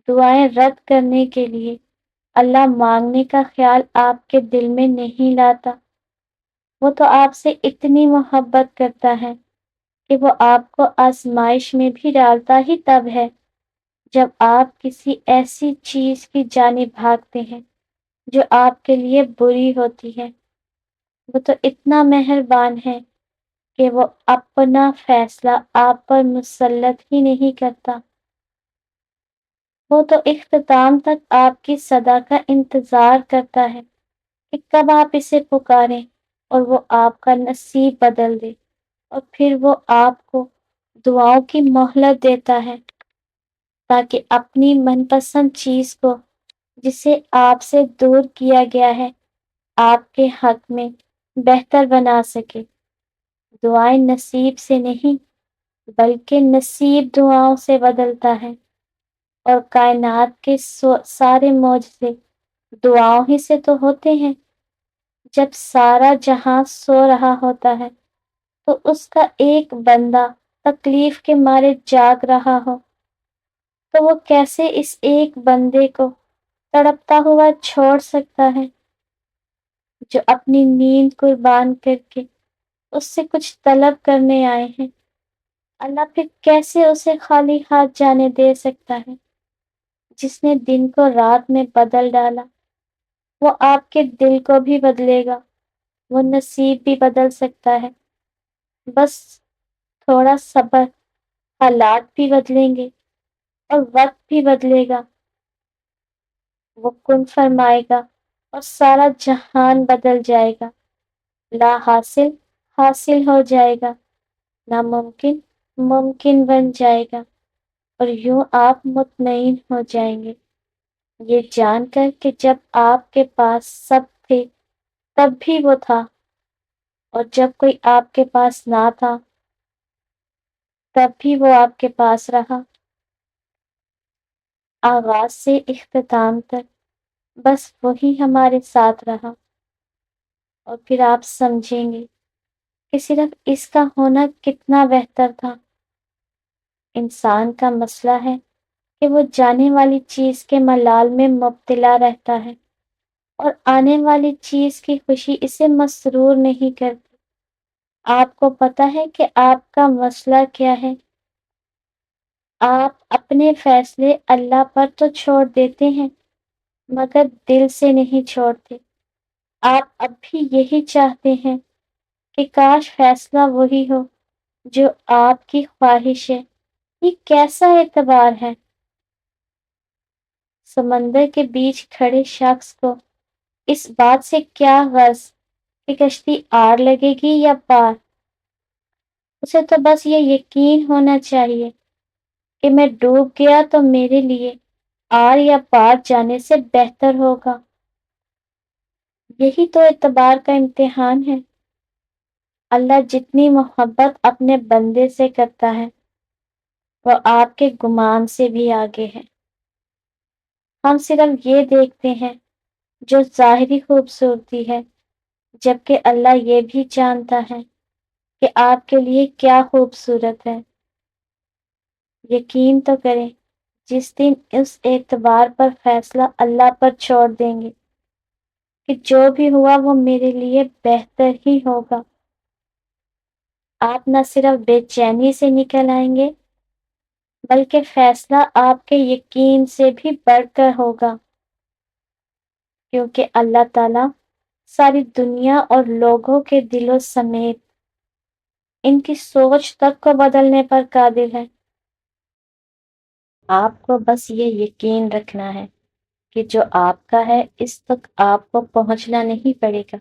دعائیں رد کرنے کے لیے اللہ مانگنے کا خیال آپ کے دل میں نہیں لاتا۔ وہ تو آپ سے اتنی محبت کرتا ہے کہ وہ آپ کو آزمائش میں بھی ڈالتا ہی تب ہے جب آپ کسی ایسی چیز کی جانب بھاگتے ہیں جو آپ کے لیے بری ہوتی ہے۔ وہ تو اتنا مہربان ہے کہ وہ اپنا فیصلہ آپ پر مسلط ہی نہیں کرتا۔ وہ تو اختتام تک آپ کی صدا کا انتظار کرتا ہے کہ کب آپ اسے پکاریں اور وہ آپ کا نصیب بدل دے، اور پھر وہ آپ کو دعاؤں کی مہلت دیتا ہے تاکہ اپنی من پسند چیز کو جسے آپ سے دور کیا گیا ہے آپ کے حق میں بہتر بنا سکے۔ دعائیں نصیب سے نہیں بلکہ نصیب دعاؤں سے بدلتا ہے، اور کائنات کے سارے معجزے دعاؤں ہی سے تو ہوتے ہیں۔ جب سارا جہاں سو رہا ہوتا ہے تو اس کا ایک بندہ تکلیف کے مارے جاگ رہا ہو تو وہ کیسے اس ایک بندے کو تڑپتا ہوا چھوڑ سکتا ہے جو اپنی نیند قربان کر کے اس سے کچھ طلب کرنے آئے ہیں؟ اللہ پھر کیسے اسے خالی ہاتھ جانے دے سکتا ہے؟ جس نے دن کو رات میں بدل ڈالا وہ آپ کے دل کو بھی بدلے گا، وہ نصیب بھی بدل سکتا ہے۔ بس تھوڑا صبر، حالات بھی بدلیں گے اور وقت بھی بدلے گا۔ وہ کن فرمائے گا اور سارا جہان بدل جائے گا، لا حاصل حاصل ہو جائے گا، ناممکن ممکن بن جائے گا، اور یوں آپ مطمئن ہو جائیں گے یہ جان کر کہ جب آپ کے پاس سب تھے تب بھی وہ تھا، اور جب کوئی آپ کے پاس نہ تھا تب بھی وہ آپ کے پاس رہا۔ آغاز سے اختتام تک بس وہی ہمارے ساتھ رہا، اور پھر آپ سمجھیں گے کہ صرف اس کا ہونا کتنا بہتر تھا۔ انسان کا مسئلہ ہے کہ وہ جانے والی چیز کے ملال میں مبتلا رہتا ہے اور آنے والی چیز کی خوشی اسے مسرور نہیں کرتی۔ آپ کو پتہ ہے کہ آپ کا مسئلہ کیا ہے؟ آپ اپنے فیصلے اللہ پر تو چھوڑ دیتے ہیں مگر دل سے نہیں چھوڑتے۔ آپ اب بھی یہی چاہتے ہیں کہ کاش فیصلہ وہی ہو جو آپ کی خواہش ہے۔ یہ کیسا اعتبار ہے؟ سمندر کے بیچ کھڑے شخص کو اس بات سے کیا غرض کہ کشتی آڑ لگے گی یا پار؟ اسے تو بس یہ یقین ہونا چاہیے کہ میں ڈوب گیا تو میرے لیے آر یا پار جانے سے بہتر ہوگا۔ یہی تو اعتبار کا امتحان ہے۔ اللہ جتنی محبت اپنے بندے سے کرتا ہے وہ آپ کے گمان سے بھی آگے ہے۔ ہم صرف یہ دیکھتے ہیں جو ظاہری خوبصورتی ہے، جبکہ اللہ یہ بھی جانتا ہے کہ آپ کے لیے کیا خوبصورت ہے۔ یقین تو کریں جس دن اس اعتبار پر فیصلہ اللہ پر چھوڑ دیں گے کہ جو بھی ہوا وہ میرے لیے بہتر ہی ہوگا، آپ نہ صرف بے چینی سے نکل آئیں گے بلکہ فیصلہ آپ کے یقین سے بھی بڑھ کر ہوگا، کیونکہ اللہ تعالیٰ ساری دنیا اور لوگوں کے دلوں سمیت ان کی سوچ تک کو بدلنے پر قادر ہے۔ آپ کو بس یہ یقین رکھنا ہے کہ جو آپ کا ہے اس تک آپ کو پہنچنا نہیں پڑے گا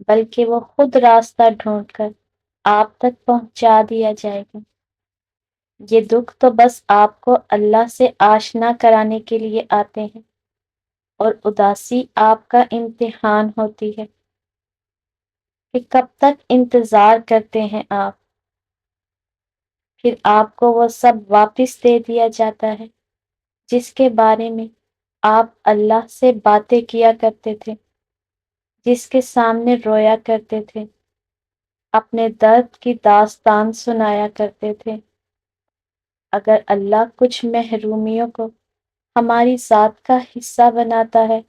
بلکہ وہ خود راستہ ڈھونڈ کر آپ تک پہنچا دیا جائے گا۔ یہ دکھ تو بس آپ کو اللہ سے آشنا کرانے کے لیے آتے ہیں، اور اداسی آپ کا امتحان ہوتی ہے کہ کب تک انتظار کرتے ہیں آپ۔ پھر آپ کو وہ سب واپس دے دیا جاتا ہے جس کے بارے میں آپ اللہ سے باتیں کیا کرتے تھے، جس کے سامنے رویا کرتے تھے، اپنے درد کی داستان سنایا کرتے تھے۔ اگر اللہ کچھ محرومیوں کو ہماری ذات کا حصہ بناتا ہے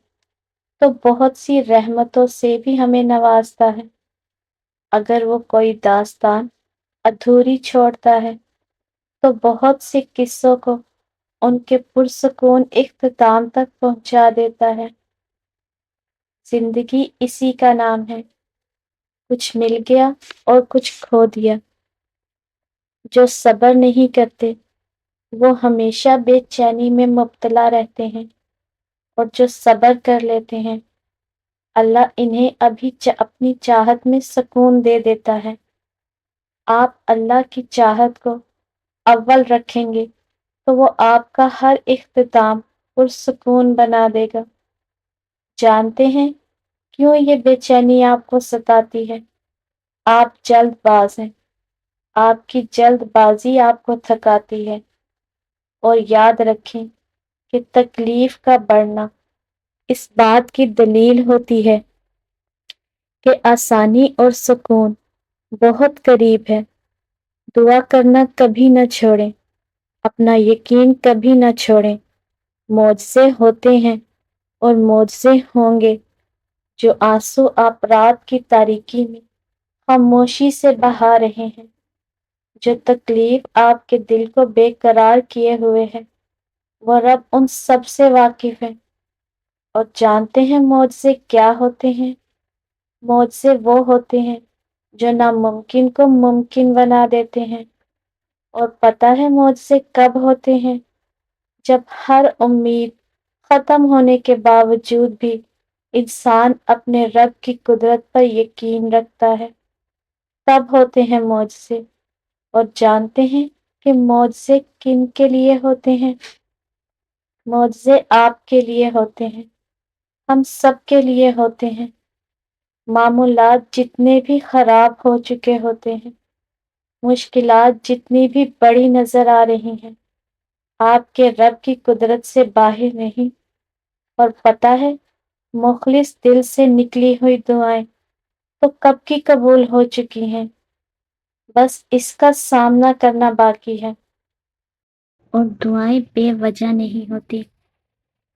تو بہت سی رحمتوں سے بھی ہمیں نوازتا ہے۔ اگر وہ کوئی داستان ادھوری چھوڑتا ہے تو بہت سے قصوں کو ان کے پرسکون اختتام تک پہنچا دیتا ہے۔ زندگی اسی کا نام ہے، کچھ مل گیا اور کچھ کھو دیا۔ جو صبر نہیں کرتے وہ ہمیشہ بے چینی میں مبتلا رہتے ہیں، اور جو صبر کر لیتے ہیں اللہ انہیں ابھی اپنی چاہت میں سکون دے دیتا ہے۔ آپ اللہ کی چاہت کو اول رکھیں گے تو وہ آپ کا ہر اختتام پرسکون بنا دے گا۔ جانتے ہیں کیوں یہ بے چینی آپ کو ستاتی ہے؟ آپ جلد باز ہیں، آپ کی جلد بازی آپ کو تھکاتی ہے۔ اور یاد رکھیں کہ تکلیف کا بڑھنا اس بات کی دلیل ہوتی ہے کہ آسانی اور سکون بہت قریب ہے۔ دعا کرنا کبھی نہ چھوڑیں، اپنا یقین کبھی نہ چھوڑیں۔ معجزے ہوتے ہیں اور معجزے ہوں گے جو آنسو آپ رات کی تاریکی میں خاموشی سے بہا رہے ہیں۔ جو تکلیف آپ کے دل کو بے قرار کیے ہوئے ہے وہ رب ان سب سے واقف ہے۔ اور جانتے ہیں معجزے کیا ہوتے ہیں؟ معجزے وہ ہوتے ہیں جو ناممکن کو ممکن بنا دیتے ہیں۔ اور پتہ ہے معجزے کب ہوتے ہیں؟ جب ہر امید ختم ہونے کے باوجود بھی انسان اپنے رب کی قدرت پر یقین رکھتا ہے، تب ہوتے ہیں معجزے۔ اور جانتے ہیں کہ معجزے کن کے لیے ہوتے ہیں؟ معجزے آپ کے لیے ہوتے ہیں، ہم سب کے لیے ہوتے ہیں۔ معمولات جتنے بھی خراب ہو چکے ہوتے ہیں، مشکلات جتنی بھی بڑی نظر آ رہی ہیں، آپ کے رب کی قدرت سے باہر نہیں۔ اور پتہ ہے مخلص دل سے نکلی ہوئی دعائیں تو کب کی قبول ہو چکی ہیں، بس اس کا سامنا کرنا باقی ہے۔ اور دعائیں بے وجہ نہیں ہوتی۔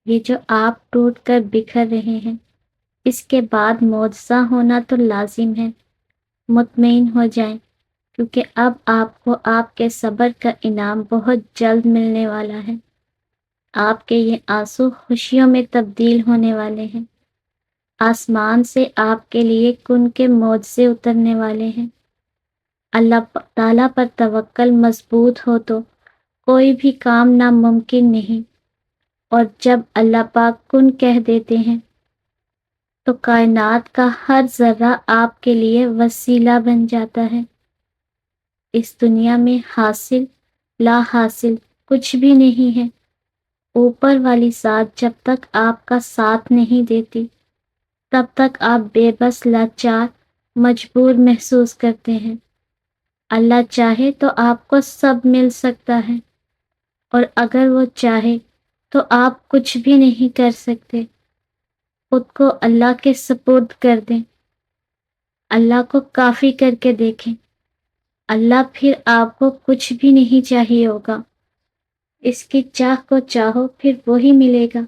یہ جو آپ ٹوٹ کر بکھر رہے ہیں، اس کے بعد معجزہ ہونا تو لازم ہے۔ مطمئن ہو جائیں کیونکہ اب آپ کو آپ کے صبر کا انعام بہت جلد ملنے والا ہے۔ آپ کے یہ آنسو خوشیوں میں تبدیل ہونے والے ہیں۔ آسمان سے آپ کے لیے کن کے معجزے اترنے والے ہیں۔ اللہ تعالیٰ پر توکل مضبوط ہو تو کوئی بھی کام ناممکن نہیں، اور جب اللہ پاک کن کہہ دیتے ہیں تو کائنات کا ہر ذرہ آپ کے لیے وسیلہ بن جاتا ہے۔ اس دنیا میں حاصل لا حاصل کچھ بھی نہیں ہے۔ اوپر والی ذات جب تک آپ کا ساتھ نہیں دیتی تب تک آپ بے بس لاچار مجبور محسوس کرتے ہیں۔ اللہ چاہے تو آپ کو سب مل سکتا ہے، اور اگر وہ چاہے تو آپ کچھ بھی نہیں کر سکتے۔ خود کو اللہ کے سپرد کر دیں، اللہ کو کافی کر کے دیکھیں، اللہ پھر آپ کو کچھ بھی نہیں چاہیے ہوگا۔ اس کی چاہ کو چاہو پھر وہی ملے گا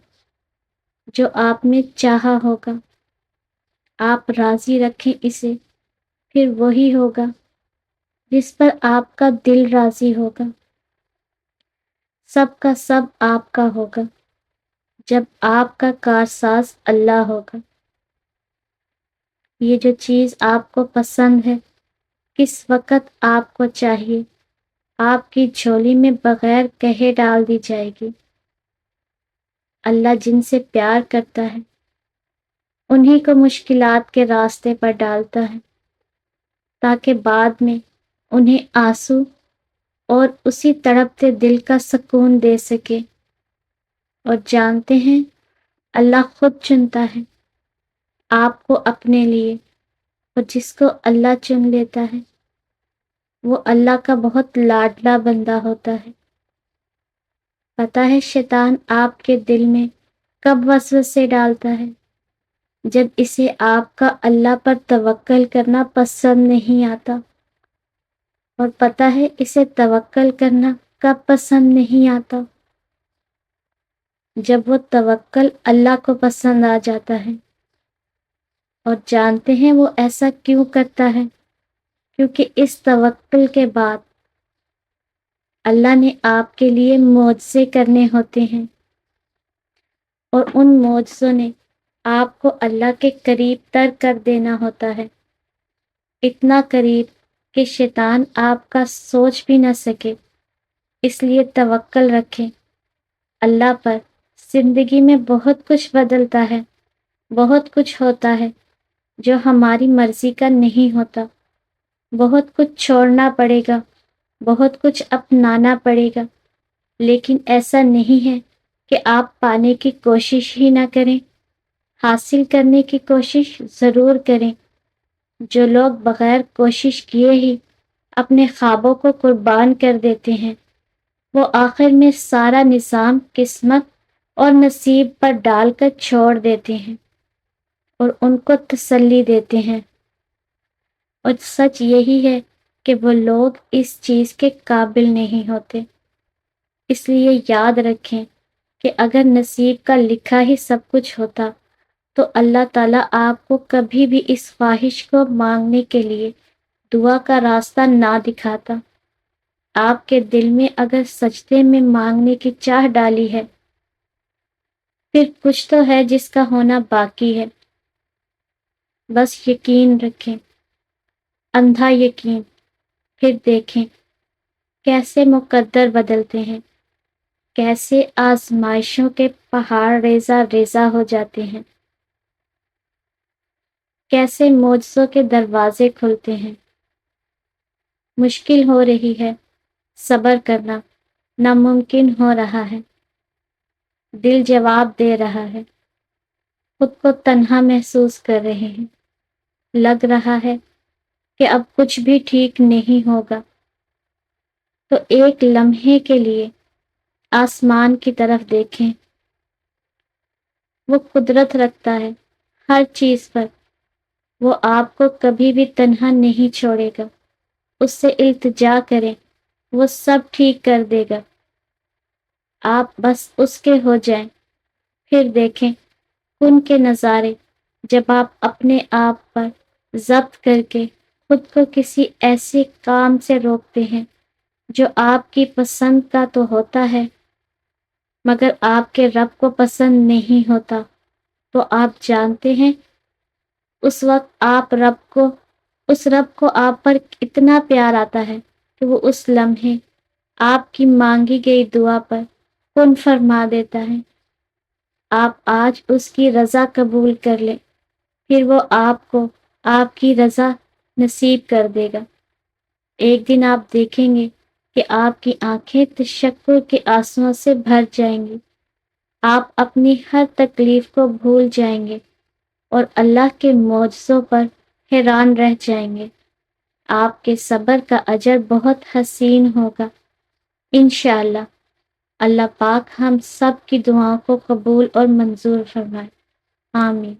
جو آپ نے چاہا ہوگا۔ آپ راضی رکھیں اسے، پھر وہی ہوگا جس پر آپ کا دل راضی ہوگا۔ سب کا سب آپ کا ہوگا جب آپ کا کارساز اللہ ہوگا۔ یہ جو چیز آپ کو پسند ہے کس وقت آپ کو چاہیے، آپ کی جھولی میں بغیر کہے ڈال دی جائے گی۔ اللہ جن سے پیار کرتا ہے انہی کو مشکلات کے راستے پر ڈالتا ہے تاکہ بعد میں انہیں آنسو اور اسی تڑپتے دل کا سکون دے سکے۔ اور جانتے ہیں اللہ خود چنتا ہے آپ کو اپنے لیے، اور جس کو اللہ چن لیتا ہے وہ اللہ کا بہت لاڈلا بندہ ہوتا ہے۔ پتہ ہے شیطان آپ کے دل میں کب وسوسے ڈالتا ہے؟ جب اسے آپ کا اللہ پر توکل کرنا پسند نہیں آتا۔ اور پتہ ہے اسے توکل کرنا کب پسند نہیں آتا؟ جب وہ توکل اللہ کو پسند آ جاتا ہے، اور جانتے ہیں وہ ایسا کیوں کرتا ہے؟ کیونکہ اس توکل کے بعد اللہ نے آپ کے لیے معجزے کرنے ہوتے ہیں، اور ان معجزوں نے آپ کو اللہ کے قریب تر کر دینا ہوتا ہے، اتنا قریب کہ شیطان آپ کا سوچ بھی نہ سکے۔ اس لیے توکل رکھیں اللہ پر۔ زندگی میں بہت کچھ بدلتا ہے، بہت کچھ ہوتا ہے جو ہماری مرضی کا نہیں ہوتا، بہت کچھ چھوڑنا پڑے گا، بہت کچھ اپنانا پڑے گا، لیکن ایسا نہیں ہے کہ آپ پانے کی کوشش ہی نہ کریں، حاصل کرنے کی کوشش ضرور کریں۔ جو لوگ بغیر کوشش کیے ہی اپنے خوابوں کو قربان کر دیتے ہیں، وہ آخر میں سارا نظام قسمت اور نصیب پر ڈال کر چھوڑ دیتے ہیں اور ان کو تسلی دیتے ہیں، اور سچ یہی ہے کہ وہ لوگ اس چیز کے قابل نہیں ہوتے۔ اس لیے یاد رکھیں کہ اگر نصیب کا لکھا ہی سب کچھ ہوتا تو اللہ تعالیٰ آپ کو کبھی بھی اس خواہش کو مانگنے کے لیے دعا کا راستہ نہ دکھاتا۔ آپ کے دل میں اگر سجدے میں مانگنے کی چاہ ڈالی ہے، پھر کچھ تو ہے جس کا ہونا باقی ہے۔ بس یقین رکھیں، اندھا یقین، پھر دیکھیں کیسے مقدر بدلتے ہیں، کیسے آزمائشوں کے پہاڑ ریزہ ریزہ ہو جاتے ہیں، کیسے معجزوں کے دروازے کھلتے ہیں۔ مشکل ہو رہی ہے، صبر کرنا ناممکن ہو رہا ہے، دل جواب دے رہا ہے، خود کو تنہا محسوس کر رہے ہیں، لگ رہا ہے کہ اب کچھ بھی ٹھیک نہیں ہوگا، تو ایک لمحے کے لیے آسمان کی طرف دیکھیں۔ وہ قدرت رکھتا ہے ہر چیز پر، وہ آپ کو کبھی بھی تنہا نہیں چھوڑے گا۔ اس سے التجا کریں، وہ سب ٹھیک کر دے گا، آپ بس اس کے ہو جائیں۔ پھر دیکھیں ان کے نظارے جب آپ اپنے آپ پر ضبط کر کے خود کو کسی ایسے کام سے روکتے ہیں جو آپ کی پسند کا تو ہوتا ہے مگر آپ کے رب کو پسند نہیں ہوتا، تو آپ جانتے ہیں اس وقت اس رب کو آپ پر اتنا پیار آتا ہے کہ وہ اس لمحے آپ کی مانگی گئی دعا پر کن فرما دیتا ہے۔ آپ آج اس کی رضا قبول کر لیں، پھر وہ آپ کو آپ کی رضا نصیب کر دے گا۔ ایک دن آپ دیکھیں گے کہ آپ کی آنکھیں تشکر کے آنسوؤں سے بھر جائیں گی، آپ اپنی ہر تکلیف کو بھول جائیں گے اور اللہ کے معجزوں پر حیران رہ جائیں گے۔ آپ کے صبر کا اجر بہت حسین ہوگا انشاءاللہ۔ اللہ پاک ہم سب کی دعاؤں کو قبول اور منظور فرمائے، آمین۔